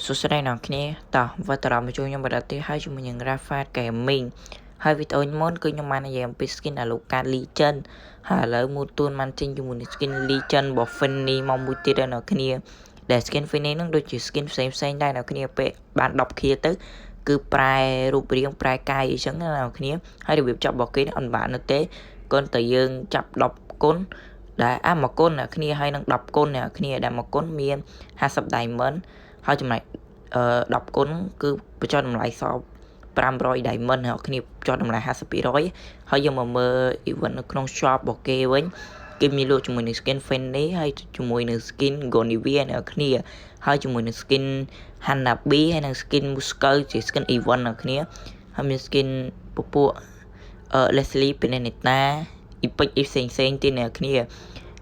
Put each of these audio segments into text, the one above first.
សួស្តីអ្នកគ្នាតោះវត្តអារម្មណ៍ជួយខ្ញុំបដិសេធឲ្យជាមួយនឹង Rafa Gaming ហើយវីដេអូមុនគឺខ្ញុំបាននិយាយអំពី skin អាលោកកាត Legend ហើយឥឡូវមួយទួនបានចេញជាមួយនឹង skin Legend របស់ Fanny មកមួយទៀតហើយអ្នកគ្នាដែល skin Fanny ហ្នឹងដូចជា skin ផ្សេងដែរអ្នកគ្នាពេលបាន10 kill ទៅគឺប្រែរូបរាងប្រែកាយអញ្ចឹងណាអ្នកគ្នាហើយរបៀបចាប់របស់គេអត់បាននោះទេគ្រាន់តែយើងចាប់10គុណដែលមួយគុណអ្នកគ្នាហើយនឹង10គុណអ្នកគ្នាដែលមួយគុណមាន50 diamond ហើយចំណែក10គុណគឺបញ្ចុះតម្លៃសល់500 diamond អ្នកគ្នាបញ្ចុះតម្លៃ 50% ហើយយកមកមើល event នៅក្នុង shop របស់គេវិញគេមានលក់ជាមួយនឹង skin Fanny ហើយជាមួយនឹង skin Gonivia អ្នកគ្នាហើយជាមួយនឹង skin Hanabi ហើយនឹង skin Muscle ជា skin event អ្នកគ្នាហើយមាន skin ពពួក Leslie Peneta អ៊ីពេចផ្សេងទៀតអ្នកគ្នា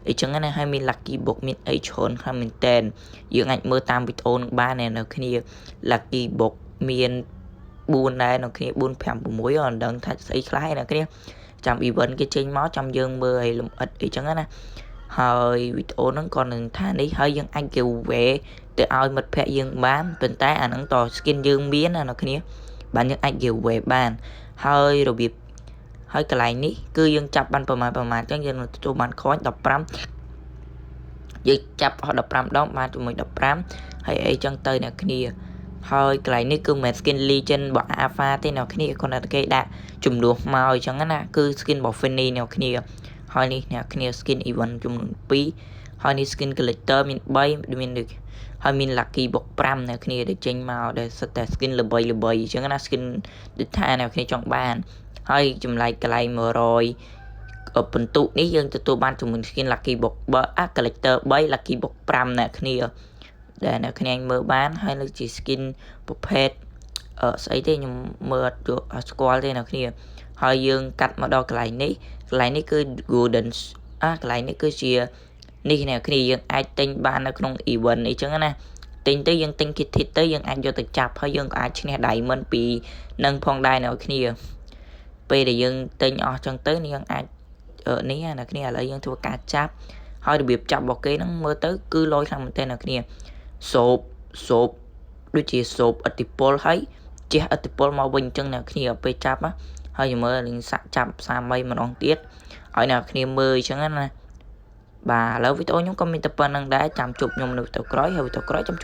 អញ្ចឹងណាហើយមាន lucky box មានអីច្រើនខ្លាំងមែនតើយើងអាចមើលតាមវីដេអូនឹងបានអ្នកគ្នា lucky box មាន4ដែរអ្នកគ្នា4 5 6អត់ដឹងថាស្អីខ្លះអ្នកគ្នាចាំ event គេចេញមកចាំយើងមើលឲ្យលម្អិតអីចឹងណាហើយវីដេអូហ្នឹងក៏នឹងថានេះហើយយើងអាច giveaway ទៅឲ្យមិត្តភ័ក្ដិយើងបានប៉ុន្តែអាហ្នឹងត skin យើងមានណាអ្នកគ្នាបានយើងអាច giveaway បានហើយរបៀបហើយកន្លែងនេះគឺយើងចាប់បានប្រមាណអញ្ចឹងយើងនឹងទទួលបាន coin 15យើងចាប់អស់15ដងបានជាមួយ15ហើយអីចឹងទៅអ្នកគ្នាហើយកន្លែងនេះគឺមិនមែន skin legend របស់ alpha ទេអ្នកគ្នាគាត់តែគេដាក់ចំនួនមកអញ្ចឹងណាគឺ skin របស់ Fanny អ្នកគ្នាហើយនេះអ្នកគ្នា skin event ចំនួន2ហើយនេះ skin collector មាន3មានដូចហើយមាន lucky box 5អ្នកគ្នាដែលចេញមកដែលសិតតែ skin ល្បីអញ្ចឹងណា skin ដូចថាអ្នកគ្នាចង់បានហើយចម្លែកកន្លែង100បន្ទុកនេះយើងទទួលបានជាមួយ skin lucky box collector 3 lucky box 5អ្នកគ្នាដែលអ្នកគ្នាមើលបានហើយនៅជា skin ប្រភេទស្អីទេខ្ញុំមើលអត់ស្គាល់ទេអ្នកគ្នាហើយយើងកាត់មកដល់កន្លែងនេះគឺ golden កន្លែងនេះគឺជានេះអ្នកគ្នាយើងអាចទិញបាននៅក្នុង event អីចឹងណាទិញទៅយើងទិញ kit ទៅយើងអាចយកទៅចាប់ហើយយើងក៏អាចឈ្នះ diamond ពីនឹងផងដែរអ្នកគ្នាពេលដែលយើងទិញអស់ចឹងទៅយើងអាចនេះអ្នកគ្នាឥឡូវយើងធ្វើការចាប់ហើយរបៀបចាប់របស់គេហ្នឹងមើលទៅគឺលយខ្លាំងមែនទែនអ្នកគ្នាសូបដូចជាសូបអតិពលហើយជះអតិពលមកវិញអញ្ចឹងអ្នកគ្នាពេលចាប់ហើយមើលនឹងសាក់ចាប់30ម្ដងទៀតឲ្យអ្នកគ្នាមើលអញ្ចឹងណាបាទឥឡូវវីដេអូខ្ញុំក៏មានតែប៉ុណ្្នឹងដែរចាំជួបខ្ញុំនៅវីដេអូក្រោយហើយវីដេអូក្រោយចាំ